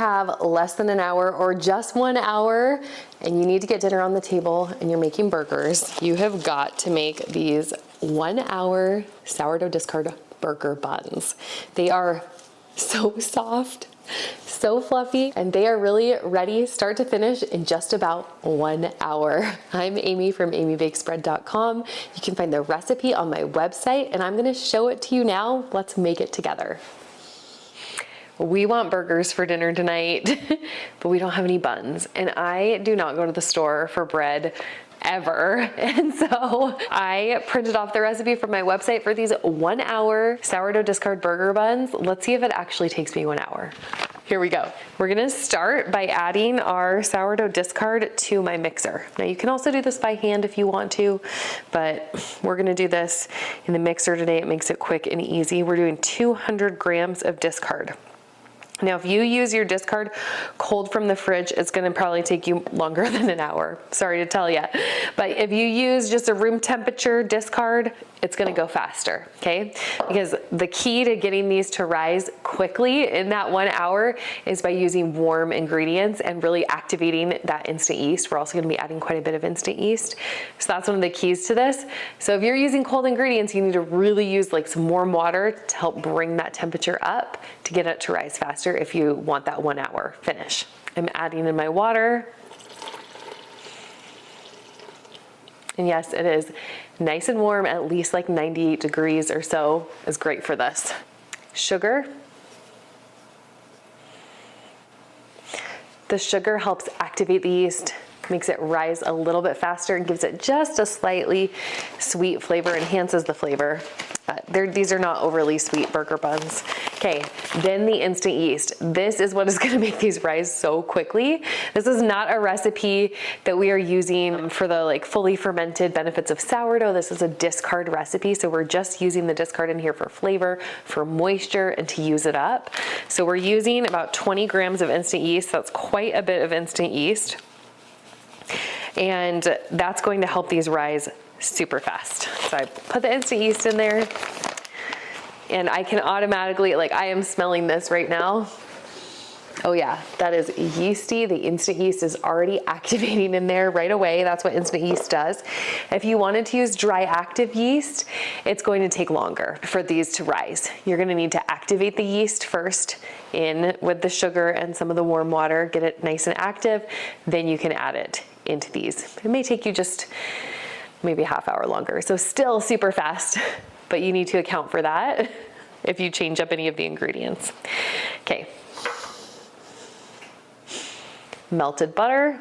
have less than an hour or just 1 hour and you need to get dinner on the table and you're making burgers, you have got to make these 1 hour sourdough discard burger buns. They are so soft, so fluffy, and they are really ready start to finish in just about 1 hour. I'm Amy from AMYBAKESBREAD.com. You can find the recipe on my website and I'm gonna show it to you now. Let's make it together. We want burgers for dinner tonight, but we don't have any buns. And I do not go to the store for bread ever. And so I printed off the recipe from my website for these 1 hour sourdough discard burger buns. Let's see if it actually takes me 1 hour. Here we go. We're gonna start by adding our sourdough discard to my mixer. Now you can also do this by hand if you want to, but we're gonna do this in the mixer today. It makes it quick and easy. We're doing 200 grams of discard. Now, if you use your discard cold from the fridge, it's gonna probably take you longer than an hour. Sorry to tell you. But if you use just a room temperature discard, it's gonna go faster, okay? Because the key to getting these to rise quickly in that 1 hour is by using warm ingredients and really activating that instant yeast. We're also gonna be adding quite a bit of instant yeast. So that's one of the keys to this. So if you're using cold ingredients, you need to really use like some warm water to help bring that temperature up to get it to rise faster if you want that 1 hour finish. I'm adding in my water. And yes, it is nice and warm, at least like 98 degrees or so is great for this. Sugar. The sugar helps activate the yeast, makes it rise a little bit faster and gives it just a slightly sweet flavor, enhances the flavor. These are not overly sweet burger buns. Okay, then the instant yeast. This is what is gonna make these rise so quickly. This is not a recipe that we are using for the like fully fermented benefits of sourdough. This is a discard recipe, so we're just using the discard in here for flavor, for moisture, and to use it up. So we're using about 20 grams of instant yeast. That's quite a bit of instant yeast. And that's going to help these rise super fast. So I put the instant yeast in there and I can automatically, like I am smelling this right now. Oh yeah, that is yeasty. The instant yeast is already activating in there right away. That's what instant yeast does. If you wanted to use dry active yeast, it's going to take longer for these to rise. You're gonna need to activate the yeast first in with the sugar and some of the warm water, get it nice and active, then you can add it into these. It may take you just maybe a half hour longer. So still super fast, but you need to account for that if you change up any of the ingredients. Okay. Melted butter,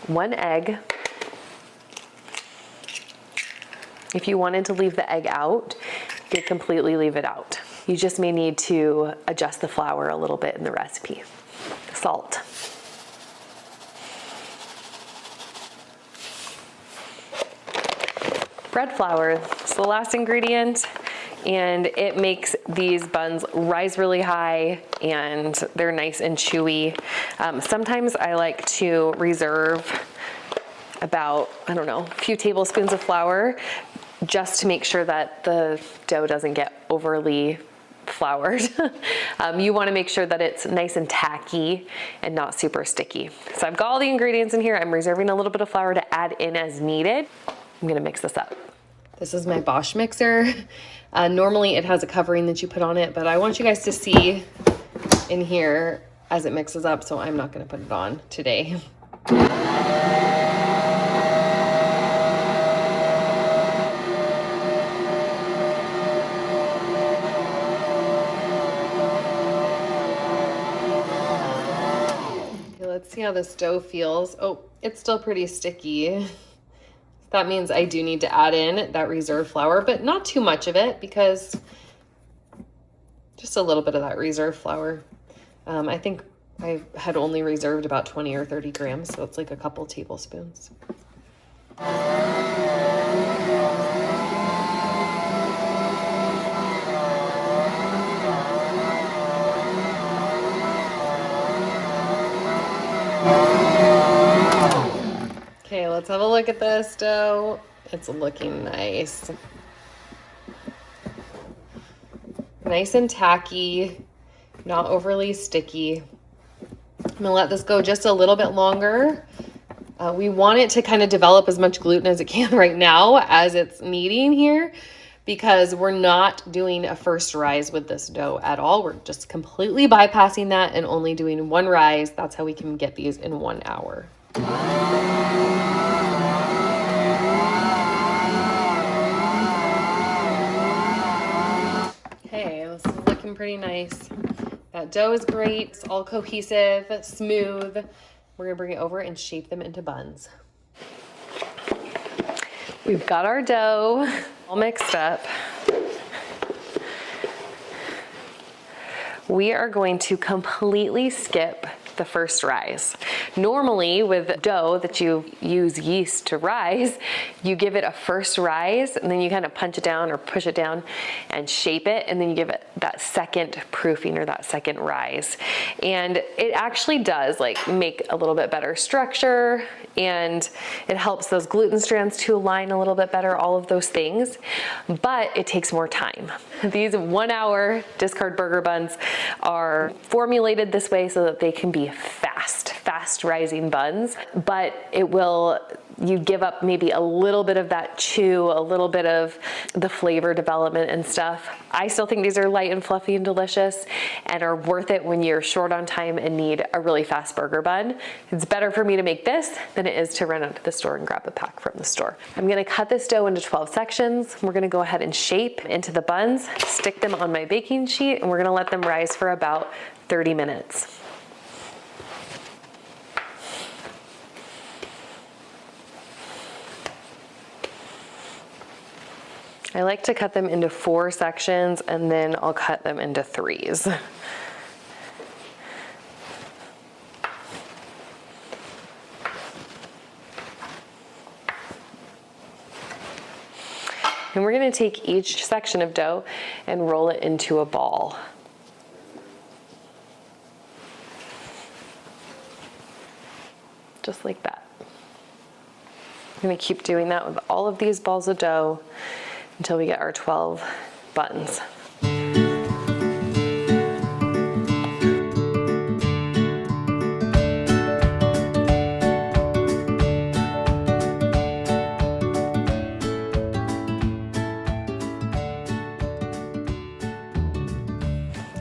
1 egg. If you wanted to leave the egg out, you could completely leave it out. You just may need to adjust the flour a little bit in the recipe. Salt. Bread flour is the last ingredient, and it makes these buns rise really high and they're nice and chewy. Sometimes I like to reserve about, I don't know, a few tablespoons of flour just to make sure that the dough doesn't get overly floured. You want to make sure that it's nice and tacky and not super sticky. So I've got all the ingredients in here. I'm reserving a little bit of flour to add in as needed. I'm gonna mix this up. This is my Bosch mixer. Normally it has a covering that you put on it, but I want you guys to see in here as it mixes up, so I'm not gonna put it on today. Okay, let's see how this dough feels. Oh, it's still pretty sticky. That means I do need to add in that reserve flour, but not too much of it, because just a little bit of that reserve flour. I think I had only reserved about 20 or 30 grams, so it's like a couple tablespoons. Okay, let's have a look at this dough. It's looking nice. Nice and tacky. not overly sticky. I'm gonna let this go just a little bit longer. We want it to kind of develop as much gluten as it can right now as it's needing here, because we're not doing a first rise with this dough at all. We're just completely bypassing that and only doing one rise. That's how we can get these in 1 hour. Okay, this is looking pretty nice. That dough is great. It's all cohesive, smooth. We're gonna bring it over and shape them into buns. We've got our dough all mixed up. We are going to completely skip the first rise. Normally with dough that you use yeast to rise, you give it a first rise and then you kind of punch it down or push it down and shape it, and then you give it that second proofing or that second rise. And it actually does like make a little bit better structure, and it helps those gluten strands to align a little bit better, all of those things, but it takes more time. These 1 hour discard burger buns are formulated this way so that they can be fast rising buns, but you give up maybe a little bit of that chew, a little bit of the flavor development and stuff. I still think these are light and fluffy and delicious and are worth it when you're short on time and need a really fast burger bun. It's better for me to make this than it is to run out to the store and grab a pack from the store. I'm gonna cut this dough into 12 sections. We're gonna go ahead and shape into the buns, stick them on my baking sheet, and we're gonna let them rise for about 30 minutes. I like to cut them into 4 sections and then I'll cut them into 3s. And we're gonna take each section of dough and roll it into a ball. Just like that. I'm gonna keep doing that with all of these balls of dough until we get our 12 buns.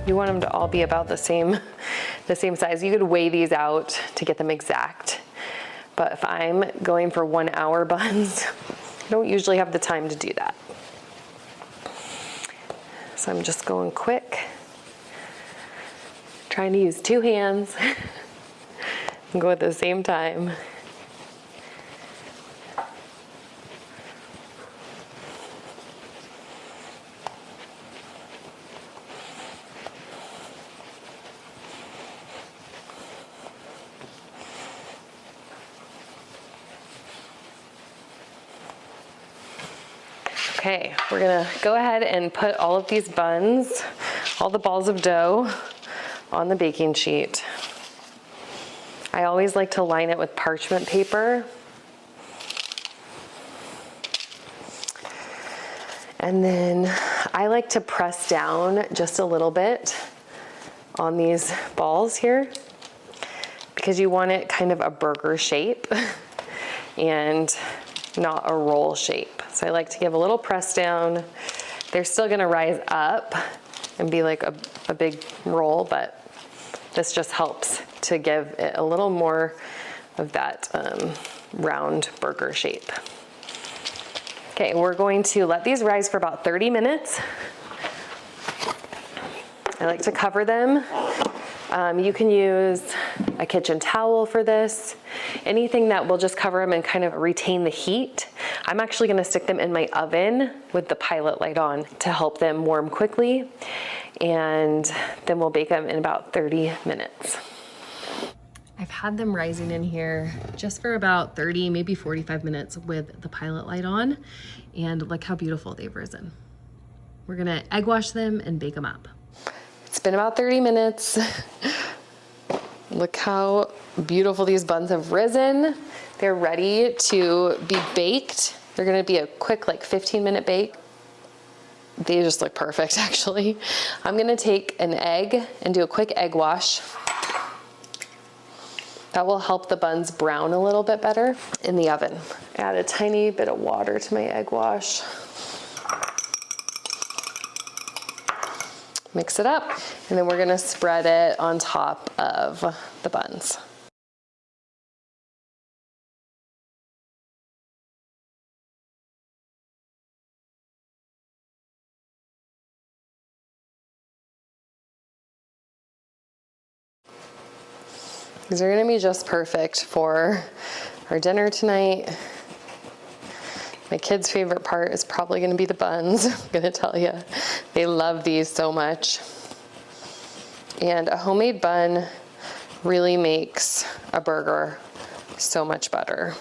You want them to all be about the same size. You could weigh these out to get them exact, but if I'm going for 1 hour buns, I don't usually have the time to do that. So I'm just going quick, trying to use 2 hands and go at the same time. Okay, we're gonna go ahead and put all of these buns, all the balls of dough on the baking sheet. I always like to line it with parchment paper. And then I like to press down just a little bit on these balls here because you want it kind of a burger shape and not a roll shape. So I like to give a little press down. They're still gonna rise up and be like a big roll, but this just helps to give it a little more of that round burger shape. Okay, we're going to let these rise for about 30 minutes. I like to cover them. You can use a kitchen towel for this, anything that will just cover them and kind of retain the heat. I'm actually gonna stick them in my oven with the pilot light on to help them warm quickly, and then we'll bake them in about 30 minutes. I've had them rising in here just for about 30, maybe 45 minutes with the pilot light on, and look how beautiful they've risen. We're gonna egg wash them and bake them up. It's been about 30 minutes. Look how beautiful these buns have risen. They're ready to be baked. They're gonna be a quick like 15-minute bake. they just look perfect actually. I'm gonna take an egg and do a quick egg wash. That will help the buns brown a little bit better in the oven. Add a tiny bit of water to my egg wash. Mix it up, and then we're gonna spread it on top of the buns. These are gonna be just perfect for our dinner tonight. My kids' favorite part is probably gonna be the buns, I'm gonna tell you. They love these so much. And a homemade bun really makes a burger so much better.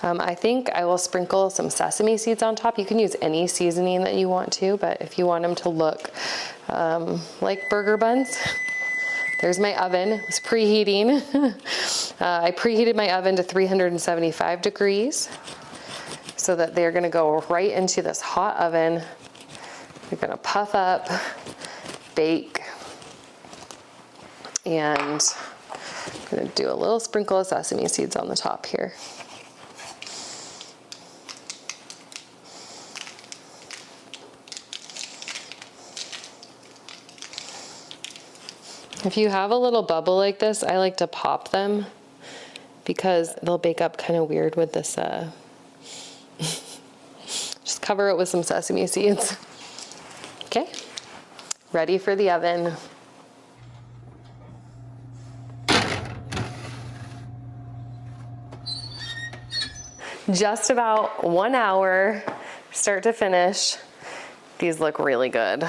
I think I will sprinkle some sesame seeds on top. You can use any seasoning that you want to, but if you want them to look like burger buns, there's my oven. It's preheating. I preheated my oven to 375 degrees so that they're gonna go right into this hot oven. They're gonna puff up, bake, and I'm gonna do a little sprinkle of sesame seeds on the top here. If you have a little bubble like this, I like to pop them because they'll bake up kind of weird with this. Just cover it with some sesame seeds. Okay, ready for the oven. Just about 1 hour, start to finish. These look really good.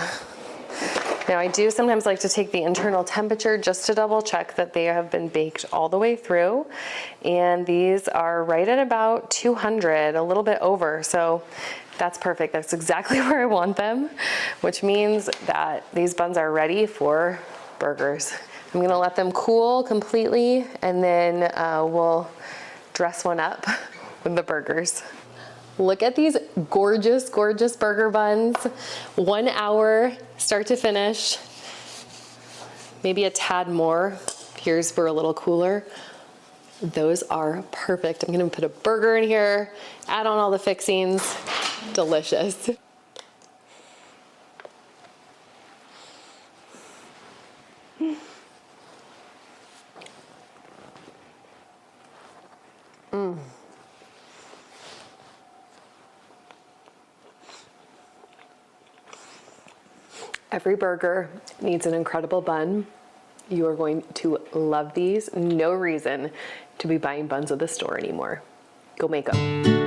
Now I do sometimes like to take the internal temperature just to double check that they have been baked all the way through. And these are right at about 200, a little bit over. So that's perfect. That's exactly where I want them, which means that these buns are ready for burgers. I'm gonna let them cool completely, and then we'll dress one up with the burgers. Look at these gorgeous, gorgeous burger buns. 1 hour, start to finish. Maybe a tad more. Here's for a little cooler. Those are perfect. I'm gonna put a burger in here, add on all the fixings. Delicious. Every burger needs an incredible bun. You are going to love these. No reason to be buying buns at the store anymore. Go make them.